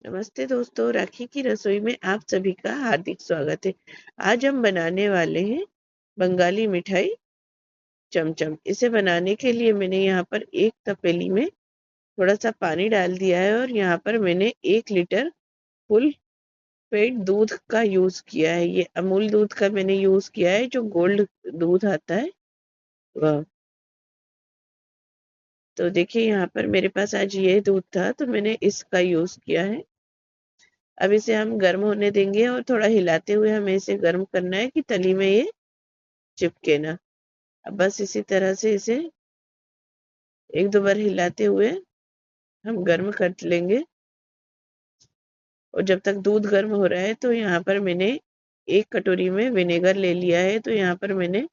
नमस्ते दोस्तों, राखी की रसोई में आप सभी का हार्दिक स्वागत है। आज हम बनाने वाले हैं बंगाली मिठाई चमचम। इसे बनाने के लिए मैंने यहाँ पर एक तपेली में थोड़ा सा पानी डाल दिया है और यहाँ पर मैंने 1 लीटर फुल पेट दूध का यूज किया है। ये अमूल दूध का मैंने यूज किया है, जो गोल्ड दूध आता है वह। तो देखिए, यहाँ पर मेरे पास आज ये दूध था तो मैंने इसका यूज किया है। अब इसे हम गर्म होने देंगे और थोड़ा हिलाते हुए हमें इसे गर्म करना है कि तली में ये चिपके ना। अब बस इसी तरह से इसे एक दो बार हिलाते हुए हम गर्म कर लेंगे। और जब तक दूध गर्म हो रहा है तो यहाँ पर मैंने 1 कटोरी में विनेगर ले लिया है। तो यहाँ पर मैंने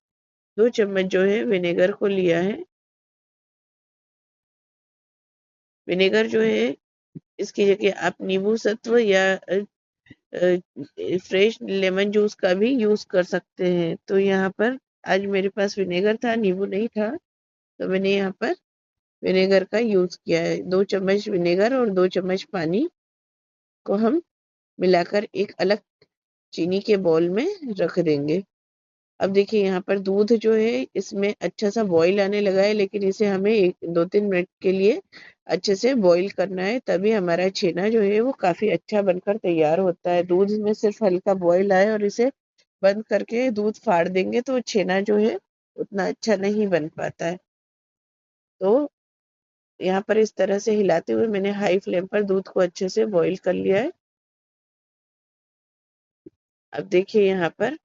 2 चम्मच जो है विनेगर को लिया है। विनेगर जो है, इसकी जगह आप नींबू सत्व या फ्रेश लेमन जूस का भी यूज कर सकते हैं। तो यहाँ पर आज मेरे पास विनेगर था, नींबू नहीं था, तो मैंने यहाँ पर विनेगर का यूज किया है। 2 चम्मच विनेगर और 2 चम्मच पानी को हम मिलाकर एक अलग चीनी के बाउल में रख देंगे। अब देखिए, यहाँ पर दूध जो है इसमें अच्छा सा बॉईल आने लगा है, लेकिन इसे हमें 2-3 मिनट के लिए अच्छे से बॉईल करना है, तभी हमारा छेना जो है वो काफी अच्छा बनकर तैयार होता है। दूध में सिर्फ हल्का बॉईल आए और इसे बंद करके दूध फाड़ देंगे तो छेना जो है उतना अच्छा नहीं बन पाता है। तो यहाँ पर इस तरह से हिलाते हुए मैंने हाई फ्लेम पर दूध को अच्छे से बॉईल कर लिया है। अब देखिए, यहाँ पर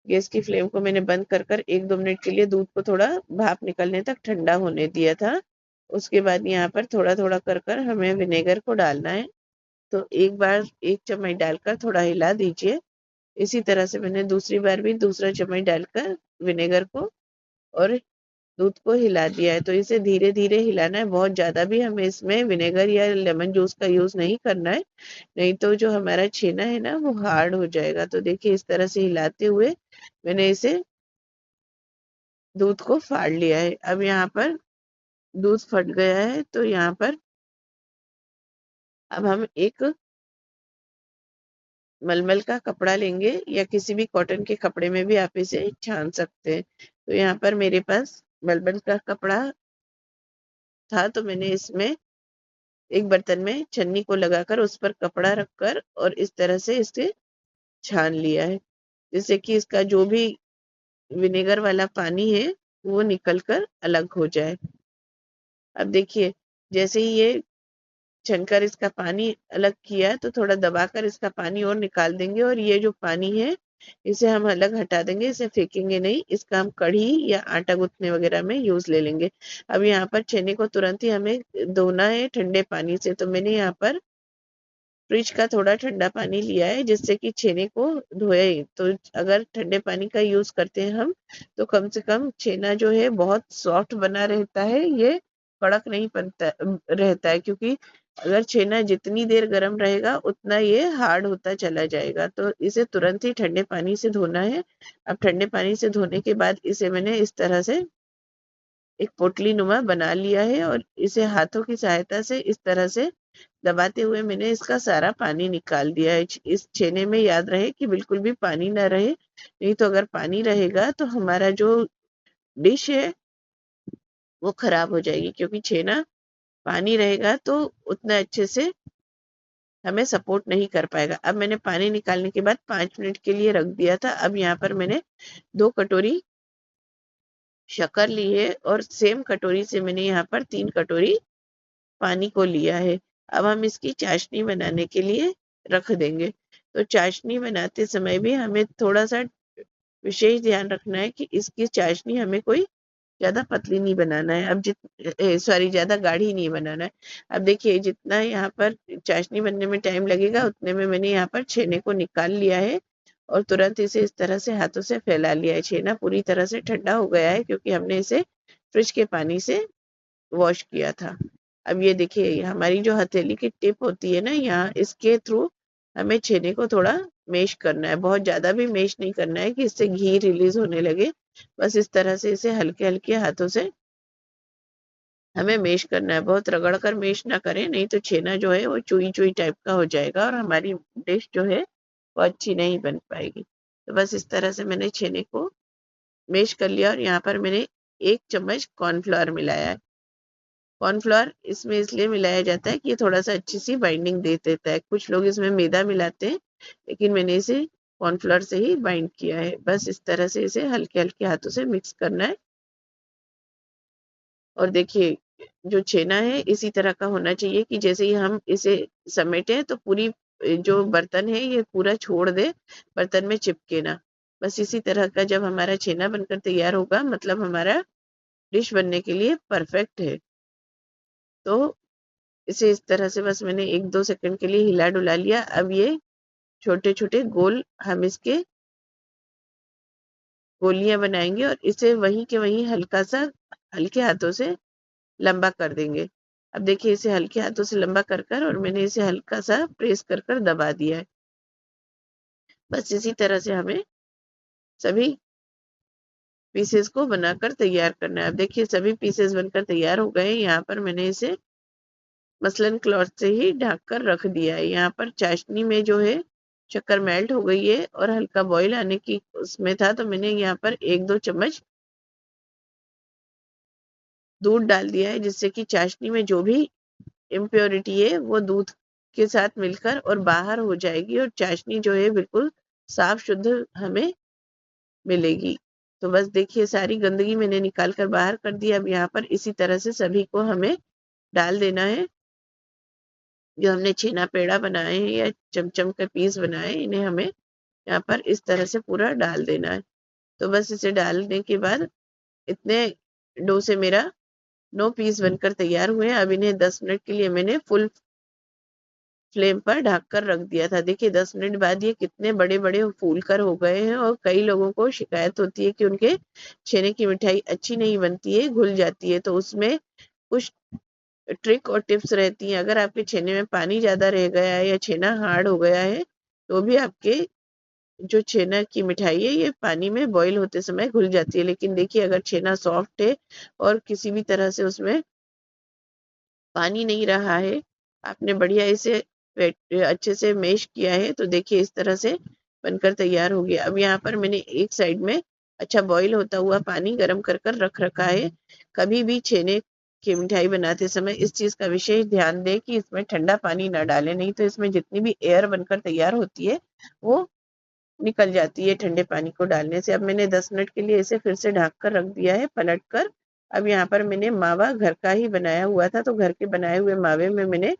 गैस की फ्लेम को मैंने बंद कर कर 1-2 मिनट के लिए दूध को थोड़ा भाप निकलने तक ठंडा होने दिया था। उसके बाद यहाँ पर थोड़ा थोड़ा कर कर हमें विनेगर को डालना है। तो एक बार 1 चम्मच डालकर थोड़ा हिला दीजिए। इसी तरह से मैंने दूसरी बार भी दूसरा चम्मच डालकर विनेगर को और दूध को हिला दिया है। तो इसे धीरे धीरे हिलाना है, बहुत ज्यादा भी हमें इसमें विनेगर या लेमन जूस का यूज नहीं करना है, नहीं तो जो हमारा छेना है ना वो हार्ड हो जाएगा। तो देखिए, इस तरह से हिलाते हुए मैंने इसे दूध को फाड़ लिया है। अब यहाँ पर दूध फट गया है तो यहाँ पर अब हम एक मलमल का कपड़ा लेंगे या किसी भी कॉटन के कपड़े में भी आप इसे छान सकते हैं। तो यहाँ पर मेरे पास मलमल का कपड़ा था तो मैंने इसमें एक बर्तन में छन्नी को लगाकर उस पर कपड़ा रखकर और इस तरह से इसे छान लिया है, जिससे कि इसका जो भी विनेगर वाला पानी है वो निकल कर अलग हो जाए। अब देखिए, जैसे ही ये छनकर इसका पानी अलग किया तो थोड़ा दबाकर इसका पानी और निकाल देंगे और ये जो पानी है इसे हम अलग हटा देंगे, इसे फेंकेंगे नहीं। इसका हम कढ़ी या आटा गूंथने वगैरह में यूज ले लेंगे। अब यहाँ पर छेने को तुरंत ही हमें धोना है ठंडे पानी से। तो मैंने यहाँ पर फ्रिज का थोड़ा ठंडा पानी लिया है जिससे कि छेने को धोए। तो अगर ठंडे पानी का यूज करते हैं हम तो कम से कम छेना जो है बहुत सॉफ्ट बना रहता है, ये कड़क नहीं बनता रहता है, क्योंकि अगर छेना जितनी देर गर्म रहेगा उतना ये हार्ड होता चला जाएगा। तो इसे तुरंत ही ठंडे पानी से धोना है। अब ठंडे पानी से धोने के बाद इसे मैंने इस तरह से एक पोटली नुमा बना लिया है और इसे हाथों की सहायता से इस तरह से दबाते हुए मैंने इसका सारा पानी निकाल दिया है। इस छेने में याद रहे कि बिल्कुल भी पानी ना रहे, नहीं तो अगर पानी रहेगा तो हमारा जो डिश है वो खराब हो जाएगी, क्योंकि छेना पानी रहेगा तो उतना अच्छे से हमें सपोर्ट नहीं कर पाएगा। अब मैंने पानी निकालने के बाद 5 मिनट के लिए रख दिया था। अब यहाँ पर मैंने 2 कटोरी शक्कर ली है और सेम कटोरी से मैंने यहाँ पर 3 कटोरी पानी को लिया है। अब हम इसकी चाशनी बनाने के लिए रख देंगे। तो चाशनी बनाते समय भी हमें थोड़ा-सा विशेष ध्यान रखना है कि इसकी चाशनी हमें कोई ज़्यादा पतली नहीं बनाना है। अब सॉरी, ज़्यादा गाढ़ी नहीं बनाना है। अब देखिए, जितना यहाँ पर चाशनी बनने में टाइम लगेगा उतने में मैंने यहाँ पर छेने को निकाल लिया है और तुरंत इसे इस तरह से हाथों से फैला लिया है। छेना पूरी तरह से ठंडा हो गया है क्योंकि हमने इसे फ्रिज के पानी से वॉश किया था। अब ये देखिए, हमारी जो हथेली की टिप होती है ना, यहाँ इसके थ्रू हमें छेने को थोड़ा मैश करना है। बहुत ज़्यादा भी मैश नहीं करना है कि इससे घी रिलीज़ होने लगे। बस इस तरह से इसे हल्के-हल्के हाथों से हमें मैश करना है, बहुत रगड़ कर मैश ना करें, नहीं तो छेना जो है वो चुई चुई टाइप का हो जाएगा और हमारी डिश जो है वो अच्छी नहीं बन पाएगी। तो बस इस तरह से मैंने छेने को मैश कर लिया और यहाँ पर मैंने 1 चम्मच कॉर्नफ्लोर मिलाया है। कॉर्नफ्लोर इसमें इसलिए मिलाया जाता है कि ये थोड़ा-सा अच्छी सी बाइंडिंग दे देता है। कुछ लोग इसमें मैदा मिलाते हैं, लेकिन मैंने इसे कॉर्नफ्लोर से ही बाइंड किया है। बस इस तरह से इसे हल्के-हल्के हाथों से मिक्स करना है और देखिए जो छेना है इसी तरह का होना चाहिए कि जैसे ही हम इसे समेटें तो पूरी जो बर्तन है ये पूरा छोड़ दे, बर्तन में चिपके ना। बस इसी तरह का जब हमारा छेना बनकर तैयार होगा मतलब हमारा डिश बनने के लिए परफेक्ट है। तो इसे इस तरह से बस मैंने 1-2 सेकंड के लिए हिला-डुला लिया। अब ये छोटे-छोटे गोल हम इसके गोलियाँ बनाएँगे और इसे वहीं के वहीं हल्का-सा हल्के हाथों से लंबा कर देंगे। अब देखिए इसे हल्के हाथों से लंबा कर कर और मैंने इसे हल्का-सा प्रेस कर कर दबा दिया है। बस इसी तरह से हमें सभी पीसेस को बनाकर तैयार करना है। अब देखिए सभी पीसेस बनकर तैयार हो गए हैं। यहाँ पर मैंने इसे मसलन क्लॉथ से ही ढक कर रख दिया है। यहाँ पर चाशनी में जो है शक्कर मेल्ट हो गई है और हल्का बॉयल आने की उसमें था तो मैंने यहाँ पर 1-2 चम्मच दूध डाल दिया है जिससे कि चाशनी में जो भी इम्प्योरिटी है वो दूध के साथ मिलकर और बाहर हो जाएगी और चाशनी जो है बिल्कुल साफ शुद्ध हमें मिलेगी। तो बस देखिए सारी गंदगी मैंने निकाल कर बाहर कर दी। अब यहाँ पर इसी तरह से सभी को हमें डाल देना है। जो हमने छेना पेड़ा बनाए हैं या चमचम के पीस बनाए हैं इन्हें हमें यहाँ पर इस तरह से पूरा डाल देना है। तो बस इसे डालने के बाद इतने डो से मेरा 9 पीस बनकर तैयार हुए हैं। अब इन्हें 10 मिनट के लिए मैंने फुल फ्लेम पर ढक कर रख दिया था। देखिए 10 मिनट बाद ये कितने बड़े-बड़े फूल कर हो गए हैं और कई लोगों को शिकायत होती है कि उनके छेने की मिठाई अच्छी नहीं बनती है, घुल जाती है। तो उसमें कुछ ट्रिक और टिप्स रहती हैं। अगर आपके छेने में पानी ज़्यादा रह गया है या छेना हार्ड हो गया है, तो भी आपके जो छेना की मिठाई है ये पानी में बॉयल होते समय घुल जाती है। लेकिन देखिए अगर छेना सॉफ्ट है और किसी भी तरह से उसमें पानी नहीं रहा है, आपने बढ़िया इसे अच्छे से मैश किया है तो देखिए इस तरह से बनकर तैयार हो गया। अब यहाँ पर मैंने एक साइड में अच्छा बॉयल होता हुआ पानी गरम कर कर रख रखा है। कभी भी छेने की मिठाई बनाते समय इस चीज़ का विशेष ध्यान दें कि इसमें ठंडा पानी ना डालें, नहीं तो इसमें जितनी भी एयर बनकर तैयार होती है, वो निकल जाती है ठंडे पानी को डालने से। अब मैंने 10 मिनट के लिए इसे फिर से ढक कर रख दिया है पलट कर। अब यहाँ पर मैंने मावा घर का ही बनाया हुआ था तो घर के बनाए हुए मावे में मैंने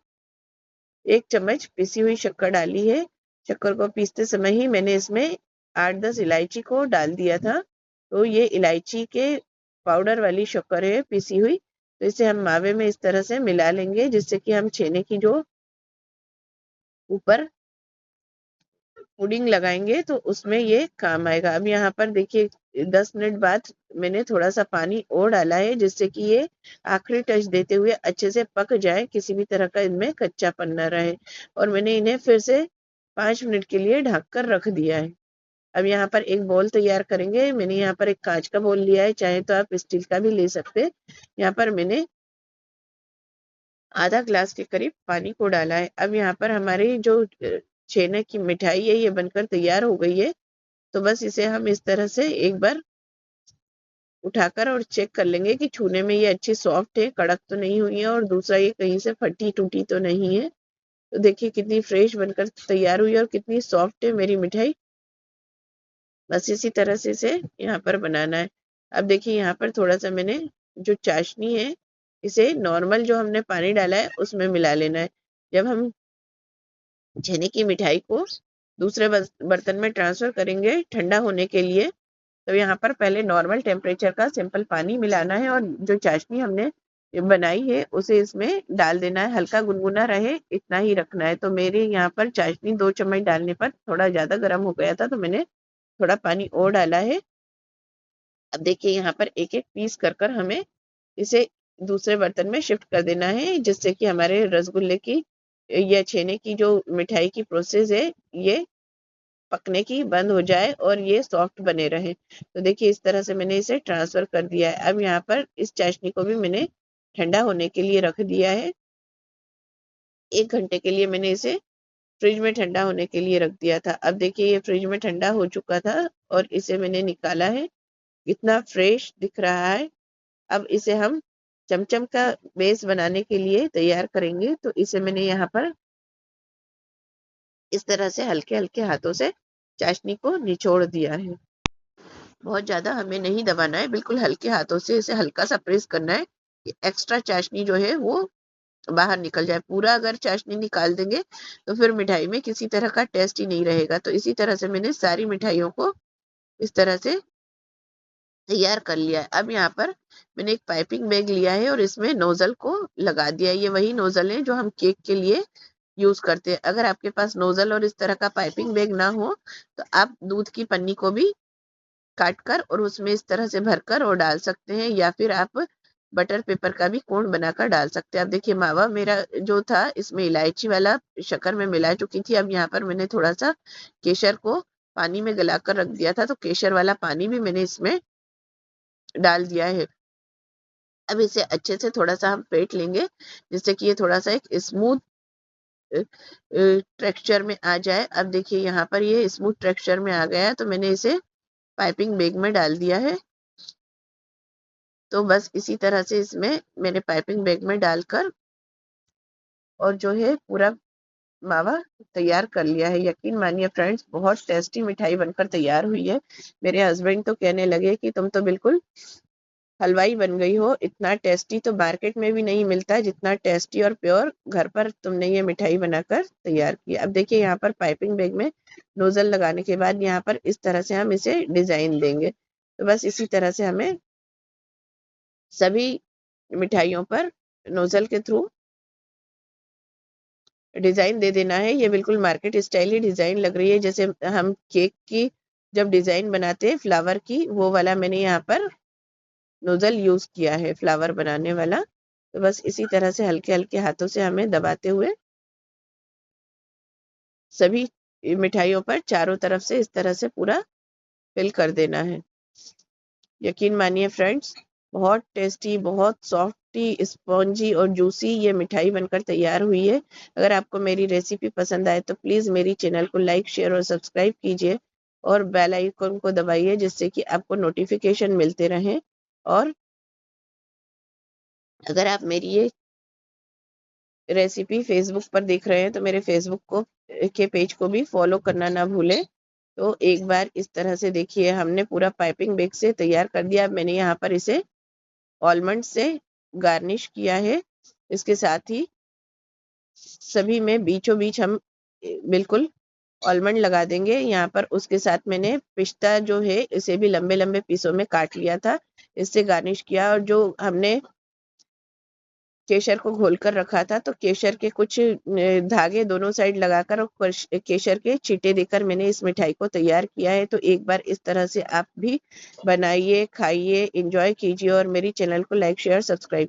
1 चम्मच पिसी हुई शक्कर डाली है। शक्कर को पीसते समय ही मैंने इसमें 8-10 इलायची को डाल दिया था। तो ये इलायची के पाउडर वाली शक्कर है पिसी हुई। तो इसे हम मावे में इस तरह से मिला लेंगे जिससे कि हम छेने की जो ऊपर पुडिंग लगाएँगे तो उसमें ये काम आएगा। अब यहाँ पर देखिए 10 मिनट बाद मैंने थोड़ा-सा पानी और डाला है जिससे कि ये आखिरी टच देते हुए अच्छे से पक जाए, किसी भी तरह का इनमें कच्चापन ना रहे और मैंने इन्हें फिर से 5 मिनट के लिए ढक कर रख दिया है। अब यहाँ पर एक बोल तैयार करेंगे। मैंने यहाँ पर एक काँच का बोल लिया है, चाहे तो आप स्टील का भी ले सकते हैं। यहाँ पर मैंने आधा ग्लास के करीब पानी को डाला है। अब यहाँ पर हमारी जो छेने की मिठाई है ये बनकर तैयार हो गई है। तो बस इसे हम इस तरह से एक बार उठाकर और चेक कर लेंगे कि छूने में ये अच्छी सॉफ्ट है, कड़क तो नहीं हुई है और दूसरा ये कहीं से फटी-टूटी तो नहीं है। तो देखिए कितनी फ्रेश बनकर तैयार हुई है और कितनी सॉफ्ट है मेरी मिठाई। बस इसी तरह से इसे यहाँ पर बनाना है। अब देखिए यहाँ पर थोड़ा-सा मैंने जो चाशनी है, इसे नॉर्मल जो हमने पानी डाला है उसमें मिला लेना है। जब हम छेने की मिठाई को दूसरे बर्तन में ट्रांसफ़र करेंगे ठंडा होने के लिए, तो यहाँ पर पहले नॉर्मल टेम्परेचर का सिंपल पानी मिलाना है और जो चाशनी हमने बनाई है उसे इसमें डाल देना है। हल्का गुनगुना रहे इतना ही रखना है। तो मेरे यहाँ पर चाशनी 2 चम्मच डालने पर थोड़ा ज़्यादा गर्म हो गया था तो मैंने थोड़ा पानी और डाला है। अब देखिए यहाँ पर एक-एक पीस कर कर हमें इसे दूसरे बर्तन में शिफ्ट कर देना है जिससे कि हमारे रसगुल्ले की या छेने की जो मिठाई की प्रोसेस है ये पकने की बंद हो जाए और ये सॉफ्ट बने रहें। तो देखिए इस तरह से मैंने इसे ट्रांसफ़र कर दिया है। अब यहाँ पर इस चाशनी को भी मैंने ठंडा होने के लिए रख दिया है। 1 घंटे के लिए मैंने इसे फ्रिज में ठंडा होने के लिए रख दिया था। अब देखिए ये फ्रिज में ठंडा हो चुका था और इसे मैंने निकाला है। कितना फ्रेश दिख रहा है। अब इसे हम चमचम का बेस बनाने के लिए तैयार करेंगे। तो इसे मैंने यहाँ पर इस तरह से हल्के-हल्के हाथों से चाशनी को निचोड़ दिया है। बहुत ज़्यादा हमें नहीं दबाना है, बिल्कुल हल्के हाथों से इसे हल्का-सा प्रेस करना है कि एक्स्ट्रा चाशनी जो है वो बाहर निकल जाए। पूरा अगर चाशनी निकाल देंगे तो फिर मिठाई में किसी तरह का टेस्ट ही नहीं रहेगा। तो इसी तरह से मैंने सारी मिठाइयों को इस तरह से तैयार कर लिया है। अब यहाँ पर मैंने एक पाइपिंग बैग लिया है और इसमें नोजल को लगा दिया है। ये वही नोजल है जो हम केक के लिए यूज करते हैं। अगर आपके पास नोजल और इस तरह का पाइपिंग बैग ना हो तो आप दूध की पन्नी को भी काट कर और उसमें इस तरह से भरकर और डाल सकते हैं, या फिर आप बटर पेपर का भी कोण बनाकर डाल सकते हैं। अब देखिए मावा मेरा जो था इसमें इलायची वाला शक्कर में मिला चुकी थी। अब यहाँ पर मैंने थोड़ा सा केसर को पानी में गलाकर रख दिया था, तो केसर वाला पानी भी मैंने इसमें डाल दिया है। अब इसे अच्छे से थोड़ा-सा हम फेंट लेंगे, जिससे कि ये थोड़ा-सा एक स्मूथ टेक्सचर में आ जाए। अब देखिए यहाँ पर ये स्मूथ टेक्सचर में आ गया है, तो मैंने इसे पाइपिंग बैग में डाल दिया है। तो बस इसी तरह से इसमें मैंने पाइपिंग बैग में डालकर और जो है पूरा मावा तैयार कर लिया है। यकीन मानिए फ्रेंड्स, बहुत टेस्टी मिठाई बनकर तैयार हुई है। मेरे हस्बैंड तो कहने लगे कि तुम तो बिल्कुल हलवाई बन गई हो। इतना टेस्टी तो मार्केट में भी नहीं मिलता, जितना टेस्टी और प्योर घर पर तुमने ये मिठाई बनाकर तैयार की। अब देखिए यहाँ पर पाइपिंग बैग में नोजल लगाने के बाद यहाँ पर इस तरह से हम इसे डिजाइन देंगे। तो बस इसी तरह से हमें सभी मिठाइयों पर नोजल के थ्रू डिजाइन दे देना है। ये बिल्कुल मार्केट स्टाइल ही डिजाइन लग रही है, जैसे हम केक की जब डिजाइन बनाते हैं फ्लावर की, वो वाला मैंने यहाँ पर नोजल यूज किया है फ्लावर बनाने वाला। तो बस इसी तरह से हल्के हल्के हाथों से हमें दबाते हुए सभी मिठाइयों पर चारों तरफ से इस तरह से पूरा फिल कर देना है। यकीन मानिए फ्रेंड्स, बहुत टेस्टी, बहुत सॉफ्टी, स्पॉन्जी और जूसी ये मिठाई बनकर तैयार हुई है। अगर आपको मेरी रेसिपी पसंद आए तो प्लीज़ मेरी चैनल को लाइक, शेयर और सब्सक्राइब कीजिए और बेल आइकन को दबाइए, जिससे कि आपको नोटिफिकेशन मिलते रहें। और अगर आप मेरी ये रेसिपी फेसबुक पर देख रहे हैं तो मेरे फेसबुक को के पेज को भी फॉलो करना ना भूलें। तो एक बार इस तरह से देखिए हमने पूरा पाइपिंग बैग से तैयार कर दिया। अब मैंने यहाँ पर इसे ऑलमंड से गार्निश किया है। इसके साथ ही सभी में बीचों बीच हम बिल्कुल ऑलमंड लगा देंगे यहाँ पर। उसके साथ मैंने पिस्ता जो है इसे भी लंबे लंबे पीसों में काट लिया था, इससे गार्निश किया। और जो हमने केसर को घोलकर रखा था, तो केसर के कुछ धागे दोनों साइड लगाकर और केसर के छींटे देकर मैंने इस मिठाई को तैयार किया है। तो एक बार इस तरह से आप भी बनाइए, खाइए, एंजॉय कीजिए और मेरी चैनल को लाइक, शेयर, सब्सक्राइब